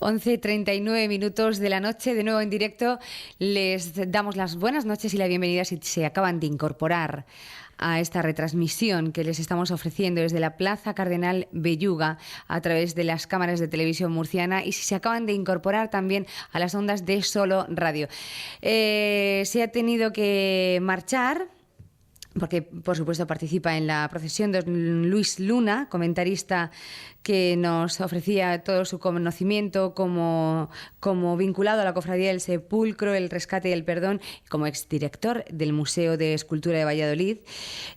11:39 de la noche, de nuevo en directo. Les damos las buenas noches y la bienvenida si se acaban de incorporar a esta retransmisión que les estamos ofreciendo desde la Plaza Cardenal Belluga a través de las cámaras de televisión murciana, y si se acaban de incorporar también a las ondas de Solo Radio. Se ha tenido que marchar porque, por supuesto, participa en la procesión don Luis Luna, comentarista que nos ofrecía todo su conocimiento como vinculado a la Cofradía del Sepulcro, el Rescate y el Perdón, como exdirector del Museo de Escultura de Valladolid.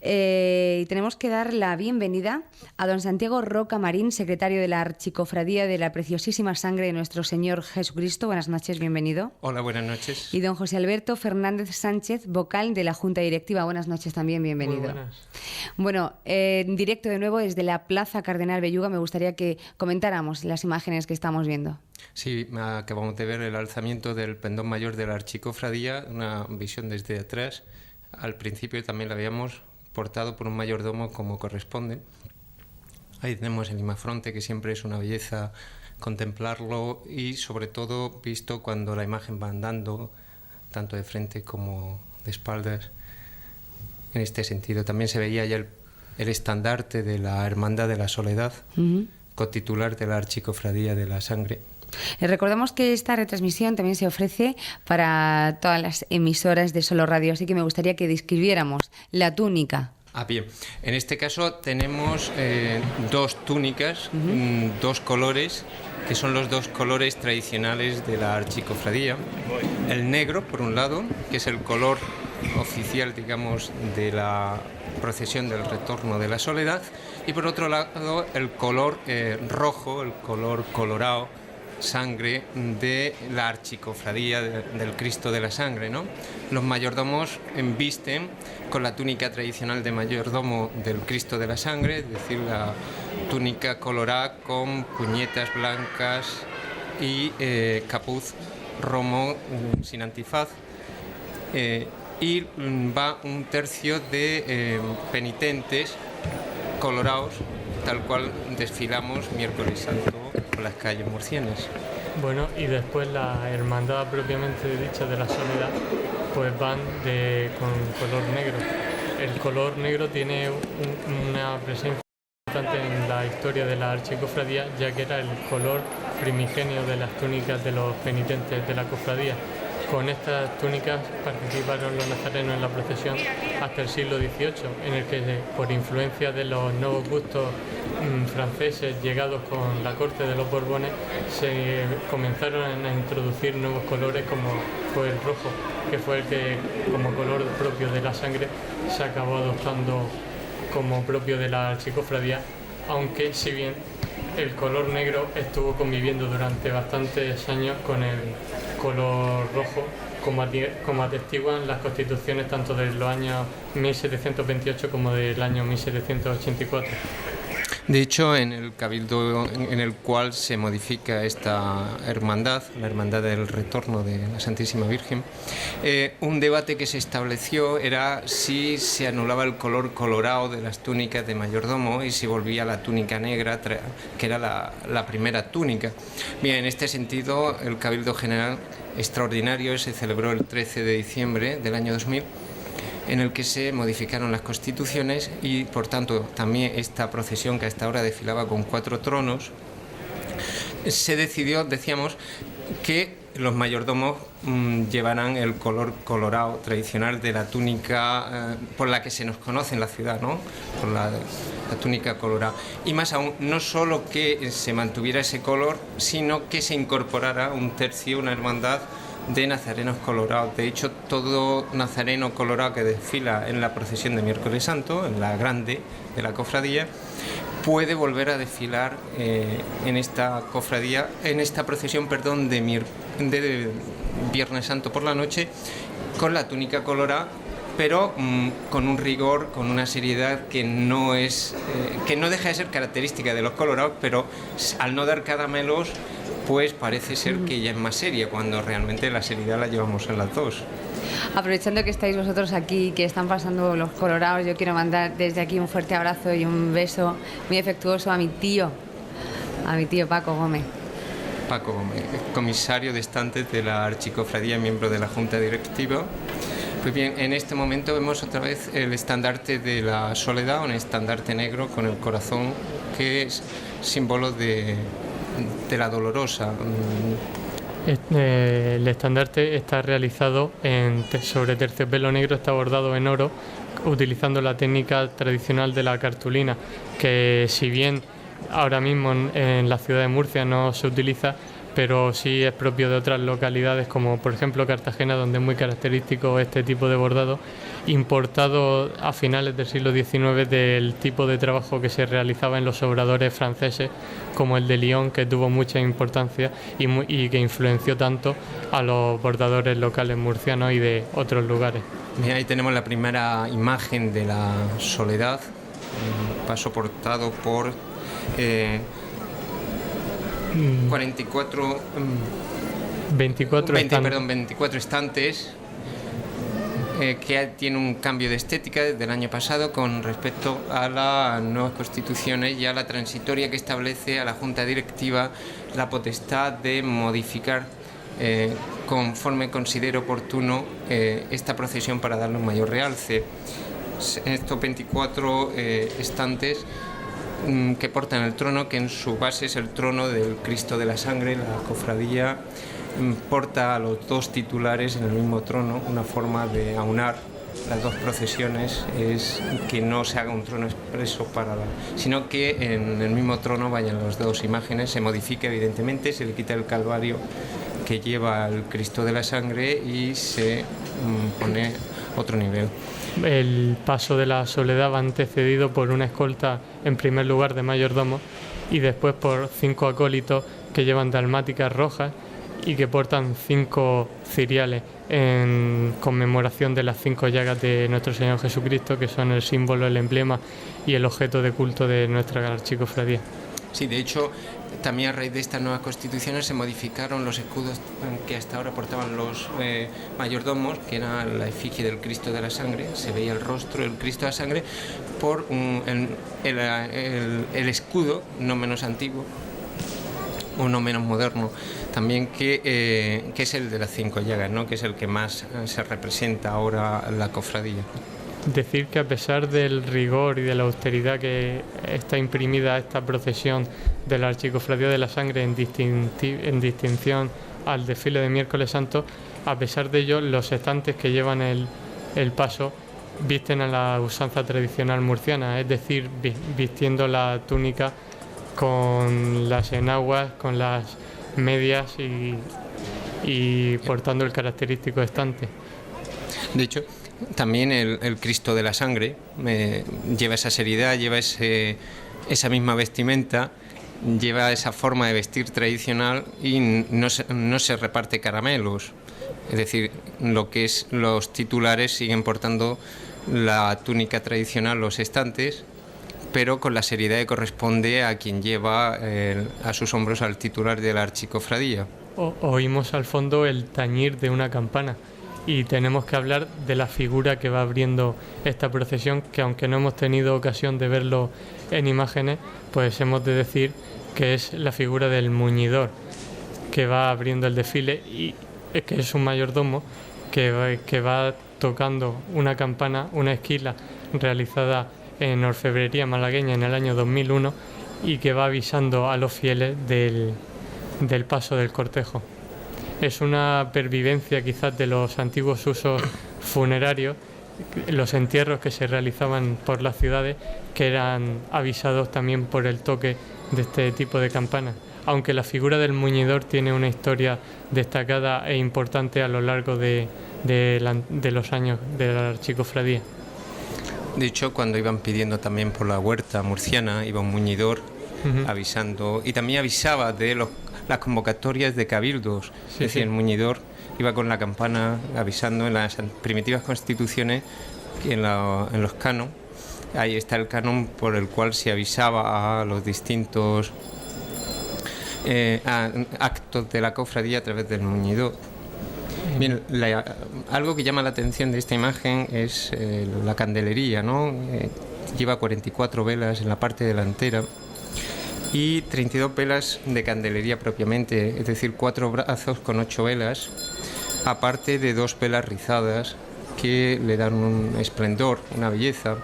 Y tenemos que dar la bienvenida a don Santiago Roca Marín, secretario de la Archicofradía de la Preciosísima Sangre de Nuestro Señor Jesucristo. Buenas noches, bienvenido. Hola, buenas noches. Y don José Alberto Fernández Sánchez, vocal de la Junta Directiva. Buenas noches también, bienvenido. Muy buenas. Bueno, en directo de nuevo desde la Plaza Cardenal Belluga, me gustaría que comentáramos las imágenes que estamos viendo. Sí, acabamos de ver el alzamiento del pendón mayor de la Archicofradía, una visión desde atrás. Al principio también la habíamos portado por un mayordomo como corresponde. Ahí tenemos el imafronte, que siempre es una belleza contemplarlo, y sobre todo visto cuando la imagen va andando, tanto de frente como de espaldas. En este sentido también se veía ya el estandarte de la Hermandad de la Soledad, cotitular de la Archicofradía de la Sangre. Recordamos que esta retransmisión también se ofrece para todas las emisoras de Solo Radio, así que me gustaría que describiéramos la túnica. Bien. En este caso tenemos dos túnicas, dos colores, que son los dos colores tradicionales de la Archicofradía. El negro, por un lado, que es el color oficial, digamos, de la procesión del Retorno de la Soledad, y por otro lado el color rojo, el color colorado, sangre, de la Archicofradía del Cristo de la Sangre, ¿no? Los mayordomos visten con la túnica tradicional de mayordomo del Cristo de la Sangre, es decir, la túnica colorada con puñetas blancas y capuz romo sin antifaz. Y va un tercio de penitentes colorados, tal cual desfilamos miércoles santo por las calles murcianas. Bueno, y después la hermandad propiamente dicha de la Soledad, pues van con color negro. El color negro tiene una presencia importante en la historia de la Archicofradía, ya que era el color primigenio de las túnicas de los penitentes de la cofradía. Con estas túnicas participaron los nazarenos en la procesión hasta el siglo XVIII, en el que, por influencia de los nuevos gustos franceses llegados con la corte de los Borbones, se comenzaron a introducir nuevos colores, como fue el rojo, que fue el que, como color propio de la sangre, se acabó adoptando como propio de la Archicofradía, aunque si bien el color negro estuvo conviviendo durante bastantes años con el color rojo, como atestiguan las constituciones tanto de los años 1728 como del año 1784. De hecho, en el cabildo en el cual se modifica esta hermandad, la Hermandad del Retorno de la Santísima Virgen, un debate que se estableció era si se anulaba el color colorado de las túnicas de mayordomo y si volvía la túnica negra, que era la primera túnica. Bien, en este sentido, el Cabildo General Extraordinario se celebró el 13 de diciembre del año 2000, en el que se modificaron las constituciones y, por tanto, también esta procesión, que hasta ahora desfilaba con 4 tronos, se decidió, decíamos, que los mayordomos llevaran el color colorado tradicional de la túnica por la que se nos conoce en la ciudad, ¿no? Por la túnica colorada. Y más aún, no solo que se mantuviera ese color, sino que se incorporara un tercio, una hermandad de nazarenos colorados. De hecho, todo nazareno colorado que desfila en la procesión de Miércoles Santo, en la grande de la cofradía, puede volver a desfilar en esta cofradía, en esta procesión, perdón, de Viernes Santo por la noche, con la túnica colorada, pero con un rigor, con una seriedad que no deja de ser característica de los colorados, pero al no dar caramelos, pues parece ser que ya es más seria, cuando realmente la seriedad la llevamos en las dos. Aprovechando que estáis vosotros aquí, que están pasando los colorados, yo quiero mandar desde aquí un fuerte abrazo y un beso muy afectuoso a mi tío Paco Gómez, Paco Gómez, comisario de estantes de la Archicofradía, miembro de la Junta Directiva. Pues bien, en este momento vemos otra vez el estandarte de la Soledad, un estandarte negro con el corazón, que es símbolo de la Dolorosa. El estandarte está realizado sobre terciopelo negro, está bordado en oro, utilizando la técnica tradicional de la cartulina, que si bien ahora mismo en la ciudad de Murcia no se utiliza, pero sí es propio de otras localidades, como por ejemplo Cartagena, donde es muy característico este tipo de bordado, importado a finales del siglo XIX del tipo de trabajo que se realizaba en los obradores franceses, como el de Lyon, que tuvo mucha importancia y que influenció tanto a los bordadores locales murcianos y de otros lugares. Bien, ahí tenemos la primera imagen de la Soledad, un paso portado por 24 estantes, que tiene un cambio de estética desde el año pasado con respecto a las nuevas constituciones y a la transitoria que establece a la Junta Directiva la potestad de modificar conforme considere oportuno esta procesión para darle un mayor realce. Estos 24 estantes que portan el trono, que en su base es el trono del Cristo de la Sangre. La cofradía porta a los dos titulares en el mismo trono. Una forma de aunar las dos procesiones es que no se haga un trono expreso sino que en el mismo trono vayan las dos imágenes. Se modifica evidentemente, se le quita el calvario que lleva al Cristo de la Sangre y se pone otro nivel. El paso de la Soledad va antecedido por una escolta, en primer lugar de mayordomo, y después por 5 acólitos que llevan dalmáticas rojas y que portan 5 ciriales en conmemoración de las 5 llagas de nuestro Señor Jesucristo, que son el símbolo, el emblema y el objeto de culto de nuestra archicofradía. Sí, de hecho, también a raíz de estas nuevas constituciones se modificaron los escudos que hasta ahora portaban los mayordomos, que era la efigie del Cristo de la Sangre. Se veía el rostro del Cristo de la Sangre por el escudo, no menos antiguo o no menos moderno, también que es el de las 5 llagas, ¿no? Que es el que más se representa ahora la cofradía. Decir que a pesar del rigor y de la austeridad que está imprimida a esta procesión de la Archicofradía de la Sangre en distinción al desfile de Miércoles Santo, a pesar de ello, los estantes que llevan el paso visten a la usanza tradicional murciana, es decir, vistiendo la túnica con las enaguas, con las medias y portando el característico estante. De hecho, también el Cristo de la Sangre lleva esa seriedad, lleva esa misma vestimenta, lleva esa forma de vestir tradicional y no se reparte caramelos. Es decir, lo que es los titulares siguen portando la túnica tradicional, los estantes, pero con la seriedad que corresponde a quien lleva a sus hombros al titular de la archicofradía. Oímos al fondo el tañir de una campana. Y tenemos que hablar de la figura que va abriendo esta procesión, que aunque no hemos tenido ocasión de verlo en imágenes, pues hemos de decir que es la figura del muñidor, que va abriendo el desfile y que es un mayordomo que va tocando una campana, una esquila realizada en orfebrería malagueña en el año 2001 y que va avisando a los fieles del paso del cortejo. Es una pervivencia quizás de los antiguos usos funerarios, los entierros que se realizaban por las ciudades, que eran avisados también por el toque de este tipo de campanas, aunque la figura del muñidor tiene una historia destacada e importante a lo largo de los años de la archicofradía. De hecho, cuando iban pidiendo también por la huerta murciana, iba un muñidor avisando, y también avisaba de las convocatorias de cabildos. Sí, es decir, el muñidor iba con la campana avisando en las primitivas constituciones, en los canon. Ahí está el canon por el cual se avisaba a los distintos actos de la cofradía a través del muñidor. Bien, algo que llama la atención de esta imagen es la candelería, ¿no? Lleva 44 velas en la parte delantera y 32 velas de candelería propiamente, es decir, 4 brazos con 8 velas, aparte de 2 velas rizadas que le dan un esplendor, una belleza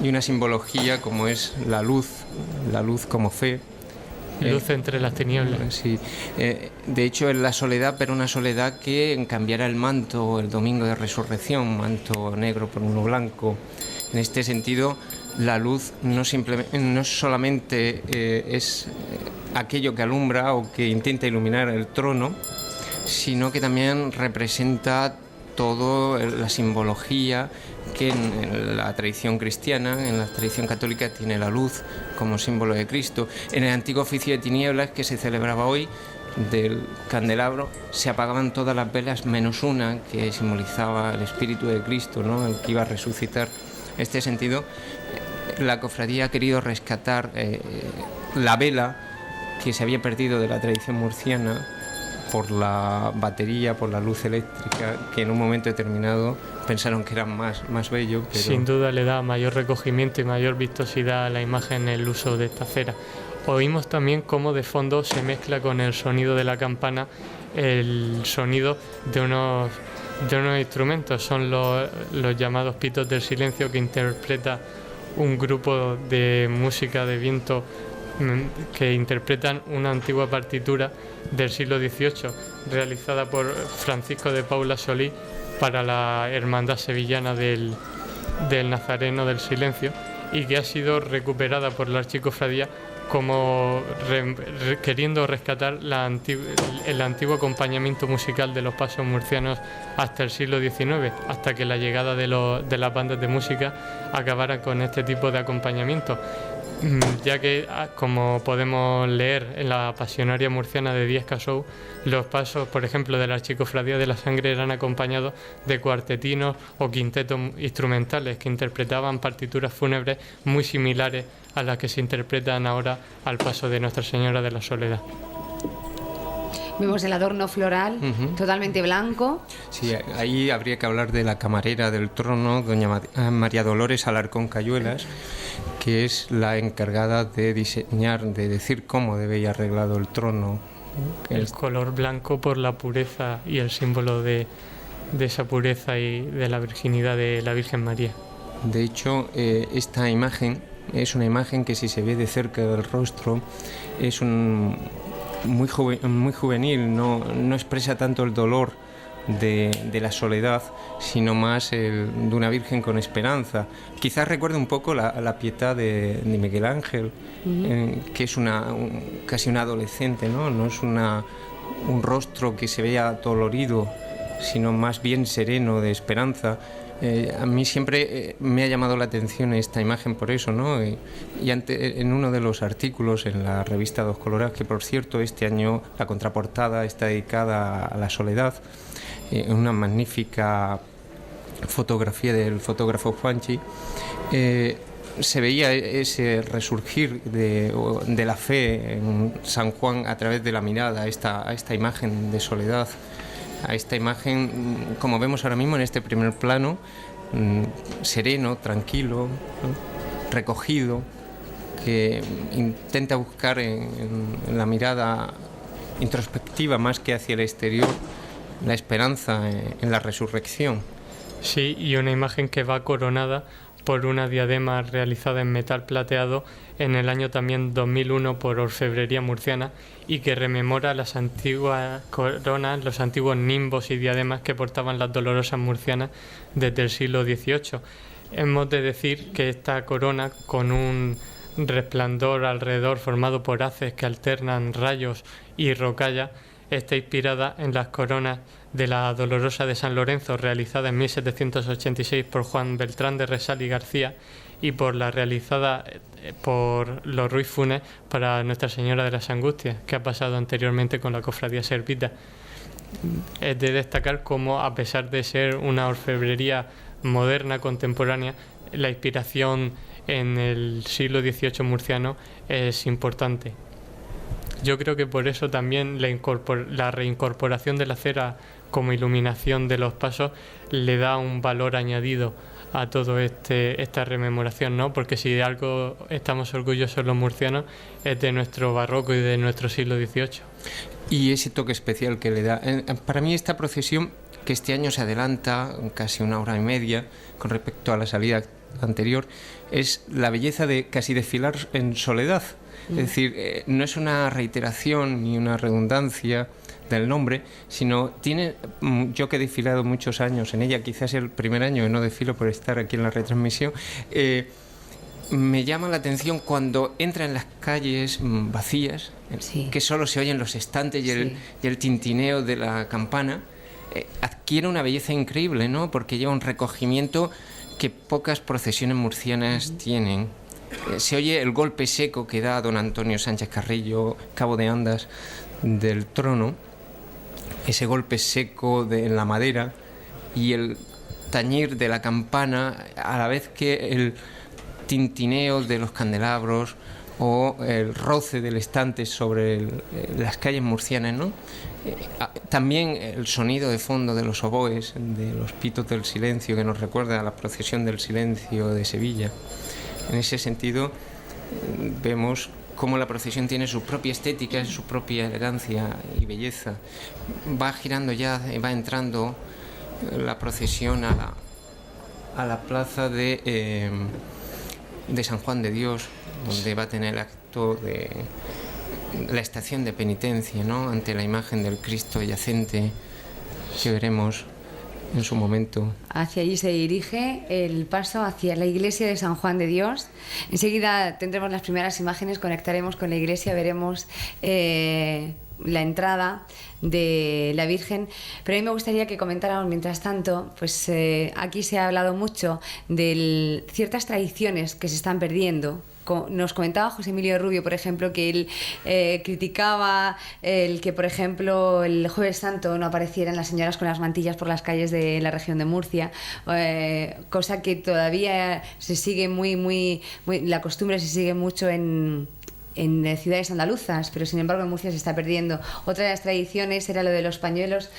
y una simbología como es la luz como fe. Luz entre las tinieblas. Sí. De hecho, es la soledad, pero una soledad que cambiará el manto el domingo de resurrección, manto negro por uno blanco. En este sentido, la luz no solamente es aquello que alumbra o que intenta iluminar el trono, sino que también representa toda la simbología que en la tradición cristiana, en la tradición católica, tiene la luz como símbolo de Cristo. En el antiguo oficio de tinieblas que se celebraba hoy del candelabro se apagaban todas las velas menos una que simbolizaba el espíritu de Cristo, ¿no?, el que iba a resucitar. En este sentido, la cofradía ha querido rescatar la vela que se había perdido de la tradición murciana por la batería, por la luz eléctrica, que en un momento determinado pensaron que era más bello. Pero... Sin duda le da mayor recogimiento y mayor vistosidad a la imagen el uso de esta cera. Oímos también cómo de fondo se mezcla con el sonido de la campana el sonido de unos instrumentos. Son los llamados pitos del silencio, que interpreta un grupo de música de viento que interpretan una antigua partitura del siglo XVIII realizada por Francisco de Paula Solís para la Hermandad Sevillana del Nazareno del Silencio, y que ha sido recuperada por la Archicofradía como queriendo rescatar el antiguo acompañamiento musical de los pasos murcianos hasta el siglo XIX, hasta que la llegada de las bandas de música acabara con este tipo de acompañamiento, ya que, como podemos leer en la Pasionaria Murciana de Díaz Casou, los pasos, por ejemplo, de la Archicofradía de la Sangre eran acompañados de cuartetinos o quintetos instrumentales que interpretaban partituras fúnebres muy similares a las que se interpretan ahora al paso de Nuestra Señora de la Soledad. Vemos el adorno floral, totalmente blanco. Sí, ahí habría que hablar de la camarera del trono, doña María Dolores Alarcón Cayuelas, que es la encargada de diseñar, de decir cómo debe ir arreglado el trono. El color blanco por la pureza y el símbolo de esa pureza y de la virginidad de la Virgen María. De hecho, esta imagen es una imagen que, si se ve de cerca del rostro, es muy juvenil, no expresa tanto el dolor de la soledad, sino más de una Virgen con esperanza. Quizás recuerde un poco la Pietà de Miguel Ángel, que es casi una adolescente, no es un rostro que se vea dolorido, sino más bien sereno, de esperanza. A mí siempre me ha llamado la atención esta imagen por eso, ¿no? Y en uno de los artículos en la revista Dos Coloradas, que por cierto este año la contraportada está dedicada a la soledad, una magnífica fotografía del fotógrafo Juanchi, se veía ese resurgir de la fe en San Juan a través de la mirada a esta imagen de soledad, a esta imagen, como vemos ahora mismo en este primer plano, sereno, tranquilo, ¿no?, recogido, que intenta buscar en la mirada introspectiva más que hacia el exterior la esperanza en la resurrección. Sí, y una imagen que va coronada por una diadema realizada en metal plateado en el año también 2001 por Orfebrería Murciana, y que rememora las antiguas coronas, los antiguos nimbos y diademas que portaban las dolorosas murcianas desde el siglo XVIII. Hemos de decir que esta corona, con un resplandor alrededor formado por haces que alternan rayos y rocalla, está inspirada en las coronas de la Dolorosa de San Lorenzo, realizada en 1786 por Juan Beltrán de Resal y García, y por la realizada por los Ruiz Funes para Nuestra Señora de las Angustias, que ha pasado anteriormente con la Cofradía Servita. Es de destacar cómo, a pesar de ser una orfebrería moderna, contemporánea, la inspiración en el siglo XVIII murciano es importante. Yo creo que por eso también la reincorporación de la cera como iluminación de los pasos, le da un valor añadido a todo esta rememoración, ¿no? Porque si de algo estamos orgullosos los murcianos es de nuestro barroco y de nuestro siglo XVIII. Y ese toque especial que le da. Para mí esta procesión, que este año se adelanta casi 1 hora y media con respecto a la salida anterior, es la belleza de casi desfilar en soledad. Es decir, no es una reiteración ni una redundancia del nombre, sino tiene, yo que he desfilado muchos años en ella, quizás el primer año que no desfilo por estar aquí en la retransmisión, me llama la atención cuando entra en las calles vacías, sí, que solo se oyen los estantes y el tintineo de la campana, adquiere una belleza increíble, ¿no? Porque lleva un recogimiento que pocas procesiones murcianas tienen. Se oye el golpe seco que da don Antonio Sánchez Carrillo, cabo de Andas del trono, ese golpe seco en la madera y el tañir de la campana, a la vez que el tintineo de los candelabros o el roce del estante sobre las calles murcianas, ¿no? También el sonido de fondo de los oboes, de los pitos del silencio, que nos recuerda a la procesión del silencio de Sevilla. En ese sentido, vemos cómo la procesión tiene su propia estética, su propia elegancia y belleza. Va girando ya, va entrando la procesión a la plaza de San Juan de Dios, donde va a tener el acto de la estación de penitencia, ¿no? Ante la imagen del Cristo yacente que veremos en su momento. Hacia allí se dirige el paso hacia la iglesia de San Juan de Dios. Enseguida tendremos las primeras imágenes, conectaremos con la iglesia, veremos la entrada de la Virgen, pero a mí me gustaría que comentáramos mientras tanto, pues aquí se ha hablado mucho de ciertas tradiciones que se están perdiendo. Nos comentaba José Emilio Rubio, por ejemplo, que él criticaba el que, por ejemplo, el Jueves Santo no aparecieran las señoras con las mantillas por las calles de la región de Murcia, cosa que todavía se sigue muy, la costumbre se sigue mucho en ciudades andaluzas, pero sin embargo en Murcia se está perdiendo. Otra de las tradiciones era lo de los pañuelos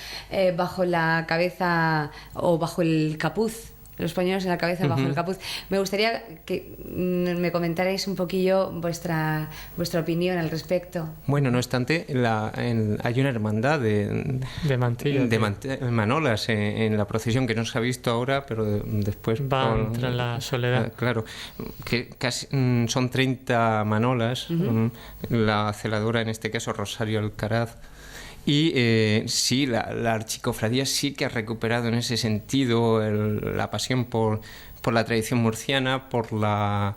bajo la cabeza o bajo el capuz. Los pañuelos en la cabeza bajo el capuz. Me gustaría que me comentarais un poquillo vuestra opinión al respecto. Bueno, no obstante, hay una hermandad de mantillas, manolas en la procesión que no se ha visto ahora, pero después va tras la soledad. Claro, que casi son 30 manolas, la celadora en este caso Rosario Alcaraz. Y sí, la archicofradía sí que ha recuperado en ese sentido la pasión por la tradición murciana, por la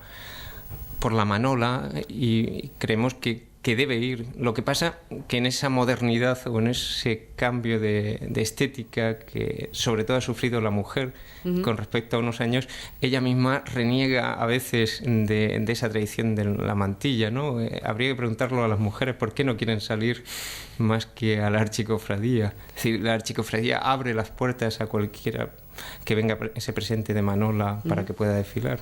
manola, y creemos que debe ir. Lo que pasa que en esa modernidad o en ese cambio de estética que sobre todo ha sufrido la mujer con respecto a unos años, ella misma reniega a veces de esa tradición de la mantilla, ¿no? Habría que preguntarlo a las mujeres por qué no quieren salir más que a la archicofradía. Es decir, la archicofradía abre las puertas a cualquiera que venga ese presente de manola para que pueda desfilar.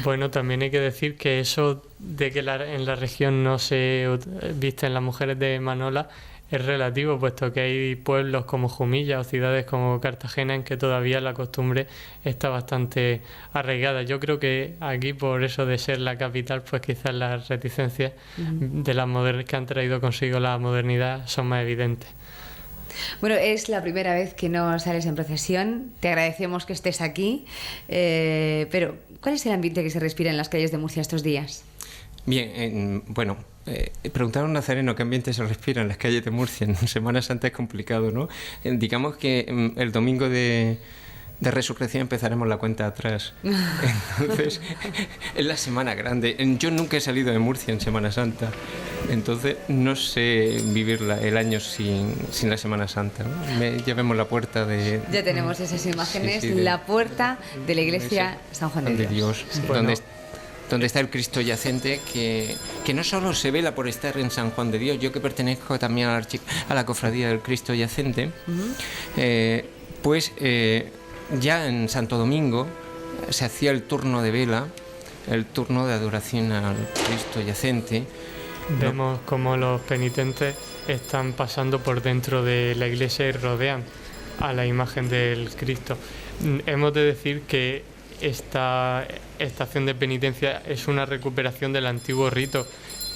Bueno, también hay que decir que eso de que en la región no se visten las mujeres de manola es relativo, puesto que hay pueblos como Jumilla o ciudades como Cartagena en que todavía la costumbre está bastante arraigada. Yo creo que aquí, por eso de ser la capital, pues quizás las reticencias de que han traído consigo la modernidad son más evidentes. Bueno, es la primera vez que no sales en procesión. Te agradecemos que estés aquí. Pero, ¿cuál es el ambiente que se respira en las calles de Murcia estos días? Bien, bueno, preguntar a un nazareno qué ambiente se respira en las calles de Murcia en Semana Santa es complicado, ¿no? Digamos que el domingo de Resurrección empezaremos la cuenta atrás. Entonces, es la semana grande. Yo nunca he salido de Murcia en Semana Santa, entonces no sé vivir el año sin la Semana Santa, ¿no? Ya vemos la puerta de... Ya tenemos esas imágenes, sí, la puerta de la iglesia San Juan de Dios. Sí. Donde está el Cristo yacente, que no solo se vela por estar en San Juan de Dios. Yo que pertenezco también a la cofradía del Cristo yacente, ya en Santo Domingo se hacía el turno de vela, el turno de adoración al Cristo yacente. Vemos cómo los penitentes están pasando por dentro de la iglesia y rodean a la imagen del Cristo. Hemos de decir que esta acción de penitencia es una recuperación del antiguo rito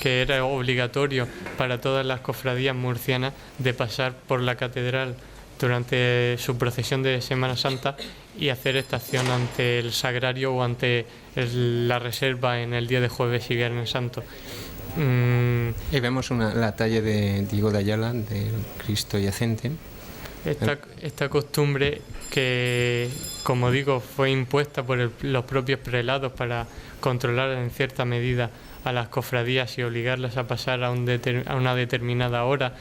que era obligatorio para todas las cofradías murcianas de pasar por la catedral durante su procesión de Semana Santa y hacer esta acción ante el sagrario o ante la reserva en el día de Jueves y Viernes Santo. Y vemos la talla de Diego de Ayala del Cristo yacente. Esta costumbre que, como digo, fue impuesta por los propios prelados para controlar en cierta medida a las cofradías y obligarlas a pasar a una determinada hora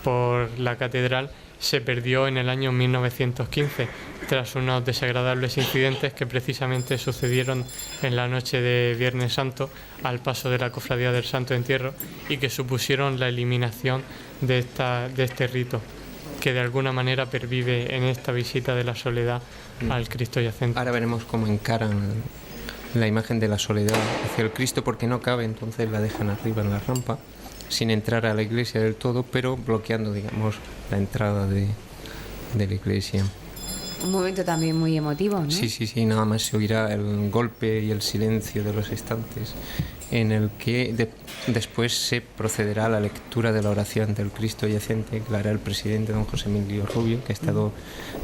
por la catedral, se perdió en el año 1915 tras unos desagradables incidentes que precisamente sucedieron en la noche de Viernes Santo al paso de la Cofradía del Santo Entierro y que supusieron la eliminación de este rito, que de alguna manera pervive en esta visita de la soledad al Cristo yacente. Ahora veremos cómo encaran la imagen de la soledad hacia el Cristo, porque no cabe, entonces la dejan arriba en la rampa, sin entrar a la iglesia del todo, pero bloqueando, digamos, la entrada de la iglesia. Un momento también muy emotivo, ¿no? Sí, nada más se oirá el golpe y el silencio de los estantes, en el que después se procederá a la lectura de la oración del Cristo yacente, que la hará el presidente don José Emilio Rubio, que ha estado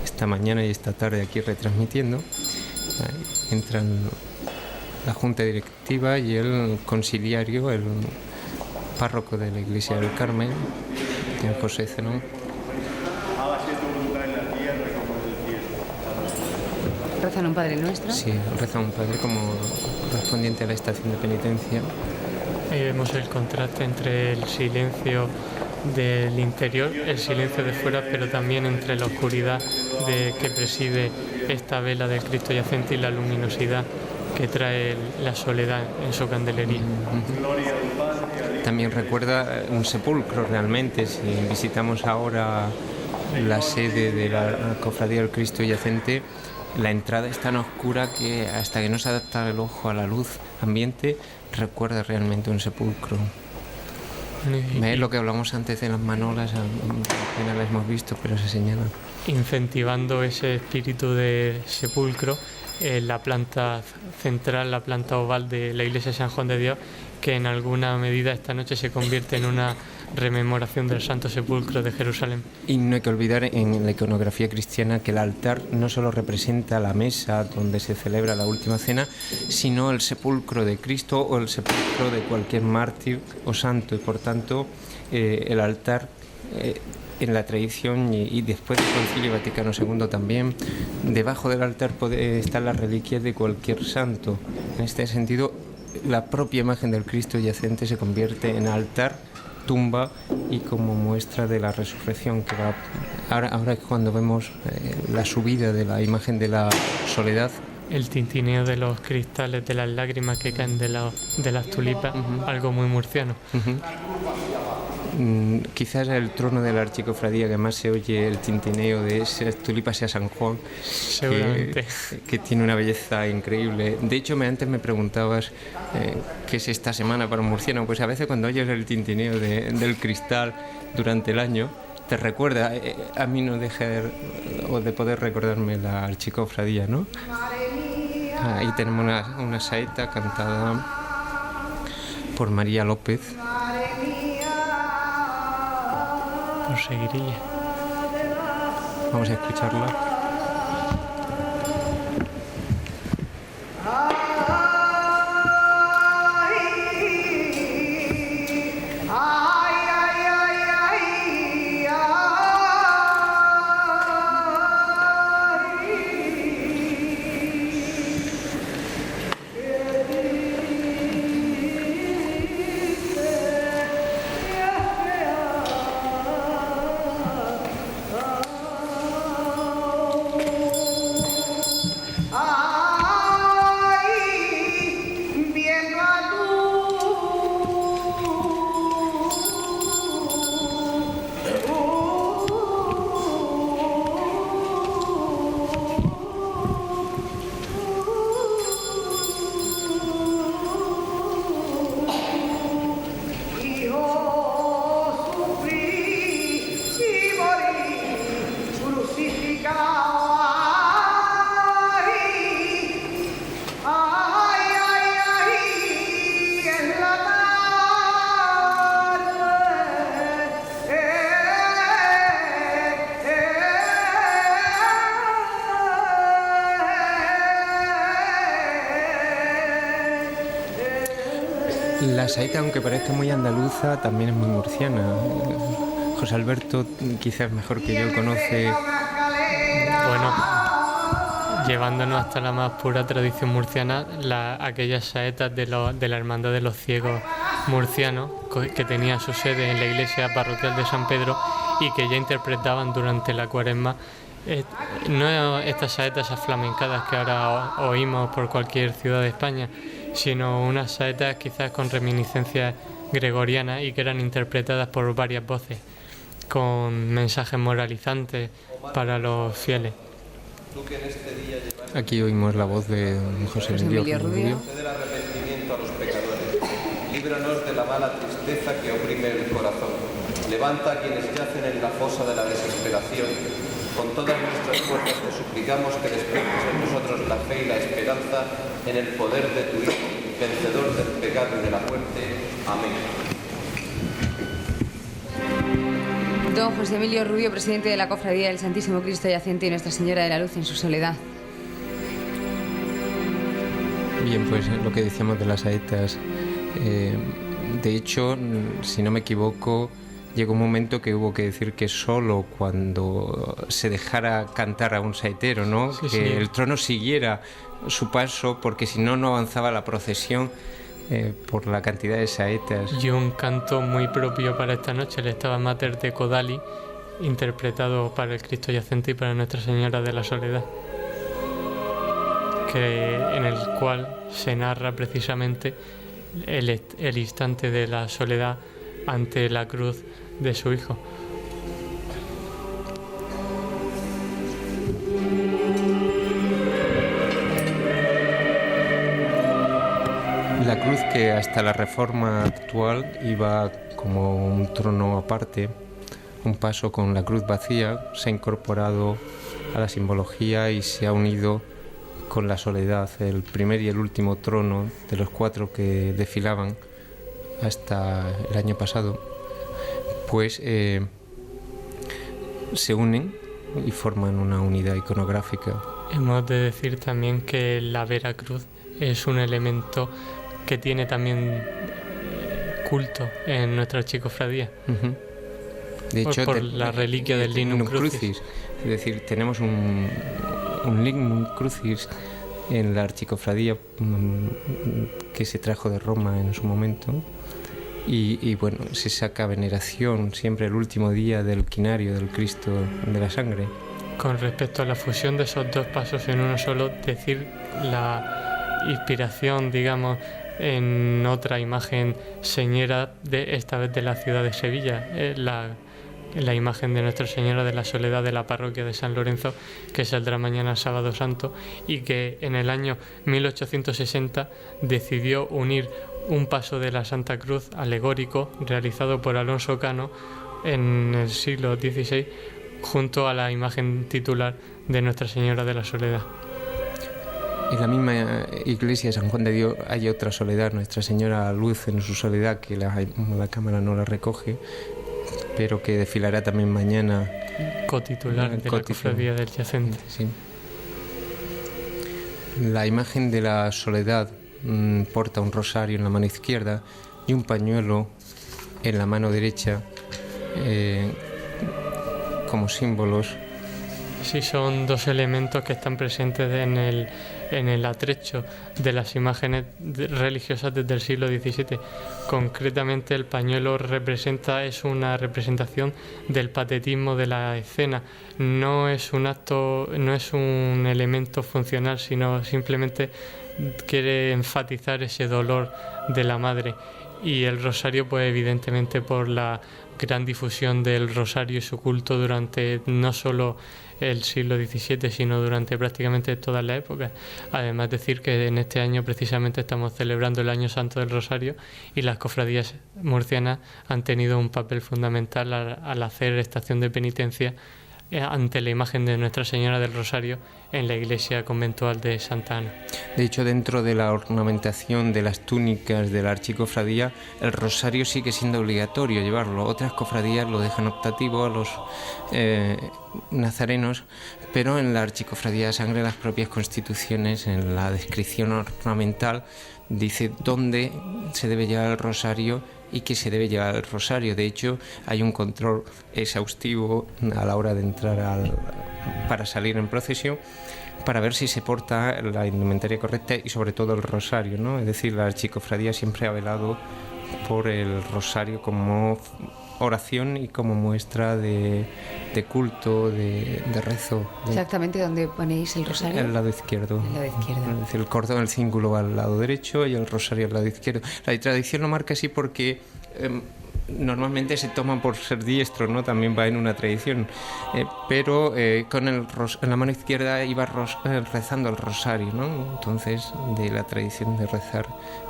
esta mañana y esta tarde aquí retransmitiendo. Entran la junta directiva y el conciliario, el párroco de la iglesia del Carmen, don José Zenón. ¿Rezan un Padre Nuestro? Sí, rezan un Padre como correspondiente a la estación de penitencia. Vemos el contraste entre el silencio del interior, el silencio de fuera, pero también entre la oscuridad que preside esta vela del Cristo yacente y la luminosidad que trae la soledad en su candelería. También recuerda un sepulcro realmente. Si visitamos ahora la sede de la Cofradía del Cristo yacente, la entrada es tan oscura que hasta que no se adapta el ojo a la luz ambiente, recuerda realmente un sepulcro. Es lo que hablamos antes de las manolas, apenas las hemos visto, pero se señalan. Incentivando ese espíritu de sepulcro, la planta central, la planta oval de la iglesia de San Juan de Dios, que en alguna medida esta noche se convierte en una rememoración del Santo Sepulcro de Jerusalén. Y no hay que olvidar en la iconografía cristiana que el altar no solo representa la mesa donde se celebra la última cena, sino el sepulcro de Cristo o el sepulcro de cualquier mártir o santo, y por tanto el altar en la tradición y después del Concilio Vaticano II también, debajo del altar puede estar la reliquia de cualquier santo. En este sentido, la propia imagen del Cristo yacente se convierte en altar, tumba y como muestra de la resurrección que va. Ahora es cuando vemos la subida de la imagen de la soledad. El tintineo de los cristales, de las lágrimas que caen de las tulipas, algo muy murciano. Quizás el trono de la archicofradía que más se oye el tintineo de esas tulipas sea San Juan, seguramente, que tiene una belleza increíble. De hecho, antes me preguntabas qué es esta semana para un murciano. Pues a veces cuando oyes el tintineo del cristal durante el año, te recuerda, a mí no deja de poder recordarme la archicofradía, ¿no? Ahí tenemos una saeta cantada por María López. Por Seguirilla. Vamos a escucharla. La saeta, aunque parezca muy andaluza, también es muy murciana. José Alberto, quizás mejor que yo, conoce... Bueno, llevándonos hasta la más pura tradición murciana, aquellas saetas de la Hermandad de los Ciegos murcianos, que tenía su sede en la iglesia parroquial de San Pedro y que ya interpretaban durante la Cuaresma, no estas saetas aflamencadas que ahora oímos por cualquier ciudad de España, sino unas saetas quizás con reminiscencias gregorianas y que eran interpretadas por varias voces, con mensajes moralizantes para los fieles. Aquí oímos la voz de José Emilio Rubio. Conceder arrepentimiento a los pecadores. Líbranos de la mala tristeza que oprime el corazón. Levanta a quienes yacen en la fosa de la desesperación. Con todas nuestras fuerzas te suplicamos que despiertes en nosotros la fe y la esperanza en el poder de tu Hijo, vencedor del pecado y de la muerte. Amén. Don José Emilio Rubio, presidente de la Cofradía del Santísimo Cristo Yacente y Nuestra Señora de la Luz en su soledad. Bien, pues lo que decíamos de las saetas, de hecho, si no me equivoco, llegó un momento que hubo que decir que solo cuando se dejara cantar a un saetero, ¿no? Sí, que sí. el trono siguiera su paso, porque si no, no avanzaba la procesión por la cantidad de saetas. Y un canto muy propio para esta noche, el Stabat Mater de Codali, interpretado para el Cristo Yacente y para Nuestra Señora de la Soledad, en el cual se narra precisamente el instante de la soledad ante la cruz de su Hijo. La cruz, que hasta la Reforma actual iba como un trono aparte, un paso con la cruz vacía, se ha incorporado a la simbología y se ha unido con la soledad, el primer y el último trono de los 4 que desfilaban hasta el año pasado, pues se unen y forman una unidad iconográfica. Hemos de decir también que la Vera Cruz es un elemento que tiene también culto en nuestra archicofradía. Uh-huh. De hecho, por la reliquia del Lignum Crucis. Es decir, tenemos un Lignum Crucis en la archicofradía que se trajo de Roma en su momento. Y bueno, se saca veneración siempre el último día del quinario del Cristo de la Sangre. Con respecto a la fusión de esos dos pasos en uno solo, decir la inspiración, digamos, en otra imagen señera, de esta vez de la ciudad de Sevilla, la imagen de Nuestra Señora de la Soledad de la parroquia de San Lorenzo, que saldrá mañana sábado santo, y que en el año 1860 decidió unir un paso de la Santa Cruz alegórico realizado por Alonso Cano en el siglo XVI junto a la imagen titular de Nuestra Señora de la Soledad. En la misma iglesia de San Juan de Dios hay otra soledad, Nuestra Señora Luz en su soledad, que la cámara no la recoge, pero que desfilará también mañana. Cotitular de la Cofradía del Yacente. Sí. La imagen de la soledad porta un rosario en la mano izquierda y un pañuelo en la mano derecha como símbolos. Sí, son dos elementos que están presentes en el atrecho de las imágenes religiosas desde el siglo XVII. Concretamente, el pañuelo es una representación del patetismo de la escena. No es un elemento funcional, sino simplemente quiere enfatizar ese dolor de la madre. Y el rosario, pues evidentemente por la gran difusión del rosario y su culto durante no solo el siglo XVII, sino durante prácticamente toda la época. Además, decir que en este año precisamente estamos celebrando el Año Santo del Rosario y las cofradías murcianas han tenido un papel fundamental al hacer estación de penitencia ante la imagen de Nuestra Señora del Rosario en la iglesia conventual de Santa Ana. De hecho, dentro de la ornamentación de las túnicas de la archicofradía, el rosario sigue siendo obligatorio llevarlo. Otras cofradías lo dejan optativo a los nazarenos, pero en la archicofradía de sangre, las propias constituciones, en la descripción ornamental, dice dónde se debe llevar el rosario y que se debe llevar el rosario. De hecho, hay un control exhaustivo a la hora de entrar para salir en procesión, para ver si se porta la indumentaria correcta y sobre todo el rosario, ¿no? Es decir, la archicofradía siempre ha velado por el rosario como oración y como muestra de culto, de rezo. Exactamente, ¿dónde ponéis el rosario? El lado izquierdo. El lado izquierdo. Es decir, el cordón, el cíngulo al lado derecho y el rosario al lado izquierdo. La tradición lo marca así porque normalmente se toma por ser diestro, ¿no? También va en una tradición. Pero con en la mano izquierda iba rezando el rosario, ¿no? Entonces, de la tradición de rezar,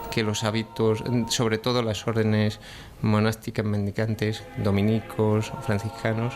que los hábitos, sobre todo las órdenes monásticas mendicantes, dominicos, franciscanos,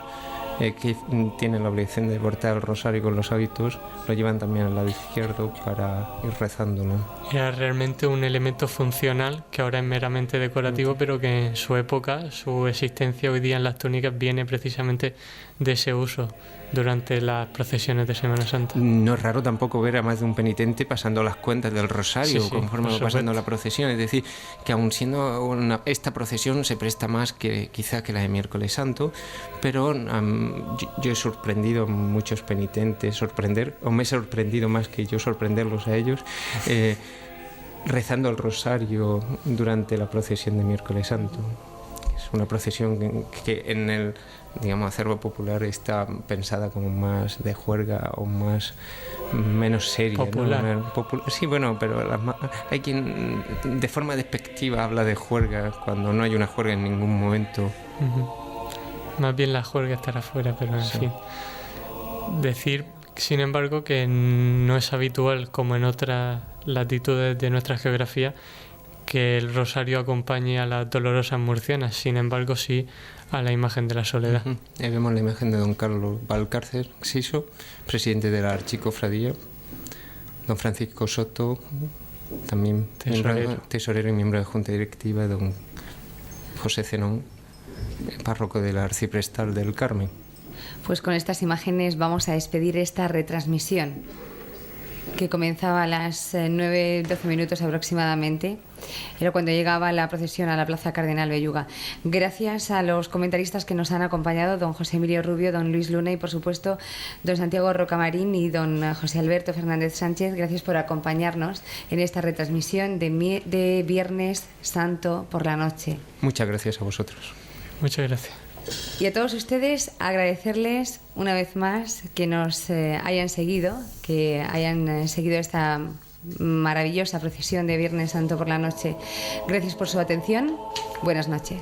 que tienen la obligación de portar el rosario con los hábitos, lo llevan también al lado izquierdo para ir rezándolo. Era realmente un elemento funcional que ahora es meramente decorativo, pero que en su época, su existencia hoy día en las túnicas viene precisamente de ese uso durante las procesiones de Semana Santa. No es raro tampoco ver a más de un penitente pasando las cuentas del rosario, sí, conforme va pasando la procesión. Es decir, que aun siendo esta procesión se presta más que quizá que la de Miércoles Santo, pero yo he sorprendido a muchos penitentes, me he sorprendido más que yo sorprenderlos a ellos, rezando el rosario durante la procesión de Miércoles Santo. Es una procesión que en el, digamos, acervo popular está pensada como más de juerga o menos seria, popular, ¿no? Sí, bueno, pero hay quien de forma despectiva habla de juerga cuando no hay una juerga en ningún momento. Más bien la juerga estará fuera, pero en fin. Decir, sin embargo, que no es habitual, como en otras latitudes de nuestra geografía, que el rosario acompañe a las dolorosas murcianas, sin embargo sí a la imagen de la Soledad. Ahí vemos la imagen de don Carlos Valcárcel Siso, presidente de la archicofradía, don Francisco Soto, también tesorero y miembro de la Junta Directiva, don José Zenón, párroco del Arciprestal del Carmen. Pues con estas imágenes vamos a despedir esta retransmisión, que comenzaba a las 9:12 minutos aproximadamente. Era cuando llegaba la procesión a la Plaza Cardenal Belluga. Gracias a los comentaristas que nos han acompañado, don José Emilio Rubio, don Luis Luna y, por supuesto, don Santiago Rocamarín y don José Alberto Fernández Sánchez. Gracias por acompañarnos en esta retransmisión de Viernes Santo por la noche. Muchas gracias a vosotros. Muchas gracias. Y a todos ustedes agradecerles una vez más que nos hayan seguido, esta maravillosa procesión de Viernes Santo por la noche. Gracias por su atención. Buenas noches.